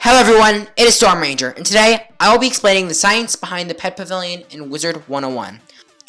Hello everyone, it is Storm Ranger, and today I will be explaining the science behind the Pet Pavilion in Wizard101.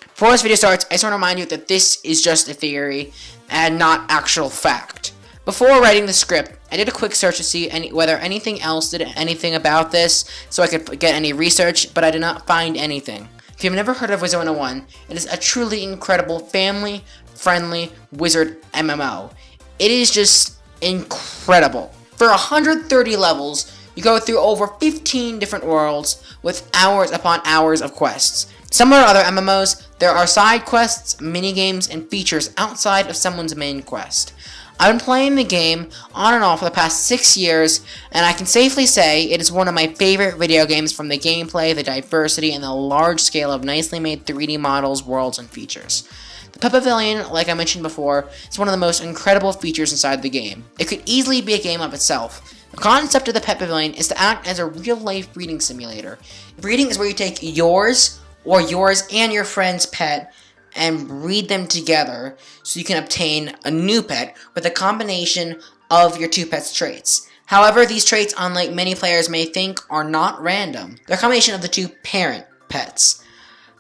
Before this video starts, I just want to remind you that this is just a theory and not actual fact. Before writing the script, I did a quick search to see whether anything else did anything about this so I could get any research, but I did not find anything. If you've never heard of Wizard101, it is a truly incredible family-friendly wizard MMO. It is just incredible. For 130 levels, you go through over 15 different worlds with hours upon hours of quests. Similar to other MMOs, there are side quests, minigames, and features outside of someone's main quest. I've been playing the game on and off for the past 6 years, and I can safely say it is one of my favorite video games from the gameplay, the diversity, and the large scale of nicely made 3D models, worlds, and features. The Pet Pavilion, like I mentioned before, is one of the most incredible features inside the game. It could easily be a game of itself. The concept of the Pet Pavilion is to act as a real-life breeding simulator. Breeding is where you take yours and your friend's pet and breed them together so you can obtain a new pet with a combination of your two pets' traits. However, these traits, unlike many players may think, are not random. They're a combination of the two parent pets.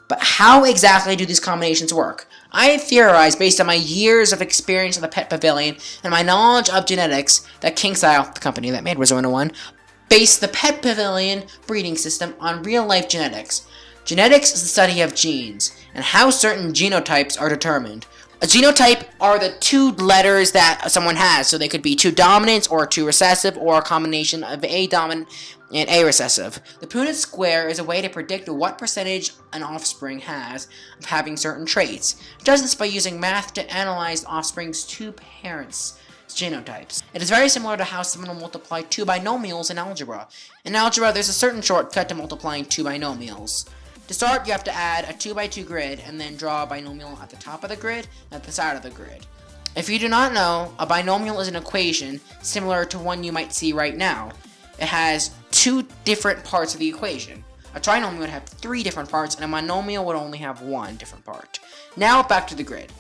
But how exactly do these combinations work? I theorize, based on my years of experience in the Pet Pavilion and my knowledge of genetics, that Kingsile, the company that made Wizard101, based the Pet Pavilion breeding system on real-life genetics. Genetics is the study of genes, and how certain genotypes are determined. A genotype are the two letters that someone has, so they could be two dominant or two recessive, or a combination of A dominant and A recessive. The Punnet Square is a way to predict what percentage an offspring has of having certain traits. It does this by using math to analyze the offspring's two parents' genotypes. It is very similar to how someone will multiply two binomials in algebra. In algebra, there's a certain shortcut to multiplying two binomials. To start, you have to add a 2x2 grid and then draw a binomial at the top of the grid and at the side of the grid. If you do not know, a binomial is an equation similar to one you might see right now. It has two different parts of the equation. A trinomial would have three different parts, and a monomial would only have one different part. Now back to the grid.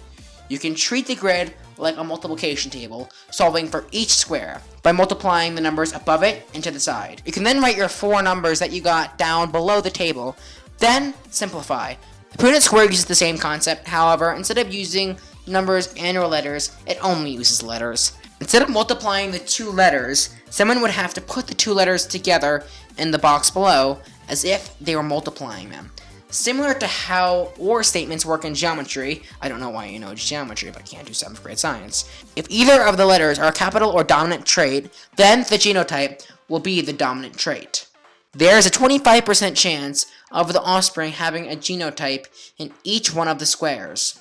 You can treat the grid like a multiplication table, solving for each square by multiplying the numbers above it and to the side. You can then write your four numbers that you got down below the table, then simplify. The Punnet Square uses the same concept, however, instead of using numbers and or letters, it only uses letters. Instead of multiplying the two letters, someone would have to put the two letters together in the box below as if they were multiplying them. Similar to how OR statements work in geometry, I don't know why you know geometry, but I can't do 7th grade science. If either of the letters are a capital or dominant trait, then the genotype will be the dominant trait. There is a 25% chance of the offspring having a genotype in each one of the squares.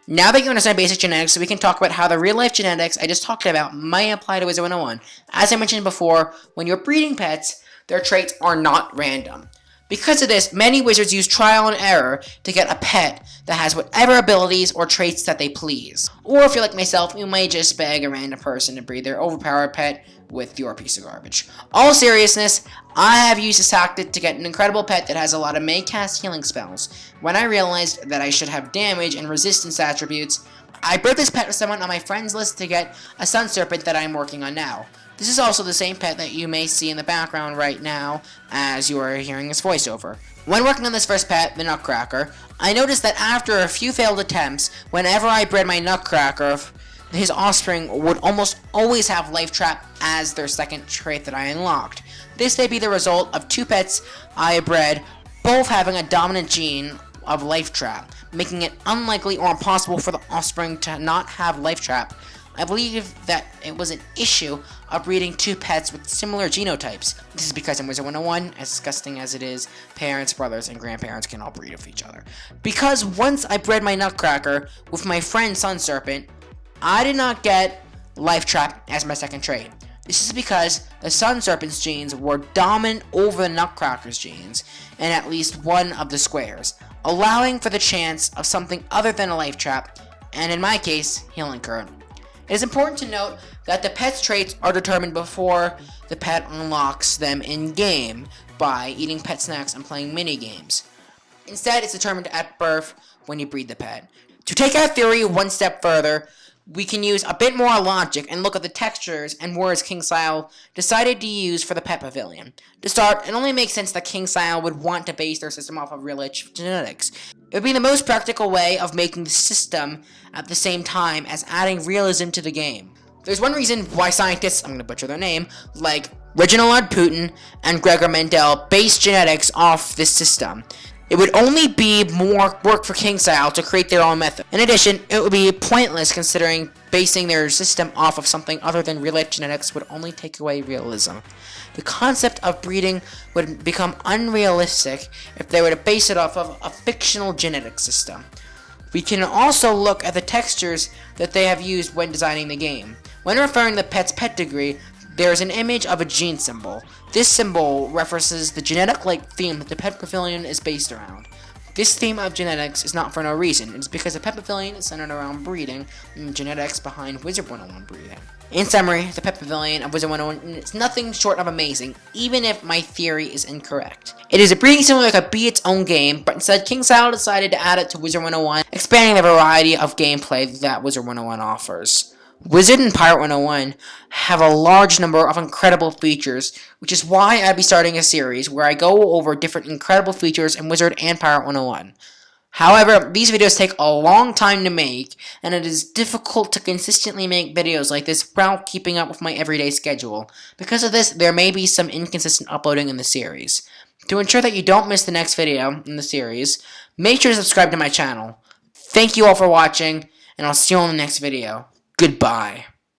Now that you understand basic genetics, we can talk about how the real-life genetics I just talked about might apply to Wizard101. As I mentioned before, when you're breeding pets, their traits are not random. Because of this, many wizards use trial and error to get a pet that has whatever abilities or traits that they please. Or if you're like myself, you may just beg a random person to breed their overpowered pet with your piece of garbage. All seriousness, I have used this tactic to get an incredible pet that has a lot of may cast healing spells. When I realized that I should have damage and resistance attributes, I bred this pet with someone on my friends list to get a sun serpent that I'm working on now. This is also the same pet that you may see in the background right now as you are hearing his voiceover. When working on this first pet, the Nutcracker, I noticed that after a few failed attempts, whenever I bred my Nutcracker, his offspring would almost always have Life Trap as their second trait that I unlocked. This may be the result of two pets I bred, both having a dominant gene of Life Trap, making it unlikely or impossible for the offspring to not have Life Trap. I believe that it was an issue of breeding two pets with similar genotypes. This is because in Wizard101, as disgusting as it is, parents, brothers, and grandparents can all breed with each other. Because once I bred my Nutcracker with my friend Sun Serpent, I did not get Life Trap as my second trait. This is because the Sun Serpent's genes were dominant over the Nutcracker's genes in at least one of the squares, allowing for the chance of something other than a Life Trap, and in my case, Healing Current. It is important to note that the pet's traits are determined before the pet unlocks them in-game by eating pet snacks and playing mini-games. Instead, it's determined at birth when you breed the pet. To take our theory one step further, we can use a bit more logic and look at the textures and words Kingsile decided to use for the Pet Pavilion. To start, it only makes sense that Kingsile would want to base their system off of real-life genetics. It would be the most practical way of making the system at the same time as adding realism to the game. There's one reason why scientists, I'm going to butcher their name, like Reginald Punnett and Gregor Mendel base genetics off this system. It would only be more work for Kingsile to create their own method. In addition, it would be pointless considering basing their system off of something other than real-life genetics would only take away realism. The concept of breeding would become unrealistic if they were to base it off of a fictional genetic system. We can also look at the textures that they have used when designing the game. When referring to the pet's pedigree, there is an image of a gene symbol. This symbol references the genetic-like theme that the Pet Pavilion is based around. This theme of genetics is not for no reason. It's because the Pet Pavilion is centered around breeding and genetics behind Wizard101 breeding. In summary, the Pet Pavilion of Wizard101 is nothing short of amazing, even if my theory is incorrect. It is a breeding simulator that could be its own game, but instead Kingsile decided to add it to Wizard101, expanding the variety of gameplay that Wizard101 offers. Wizard and Pirate 101 have a large number of incredible features, which is why I'll be starting a series where I go over different incredible features in Wizard and Pirate 101. However, these videos take a long time to make, and it is difficult to consistently make videos like this while keeping up with my everyday schedule. Because of this, there may be some inconsistent uploading in the series. To ensure that you don't miss the next video in the series, make sure to subscribe to my channel. Thank you all for watching, and I'll see you on the next video. Goodbye.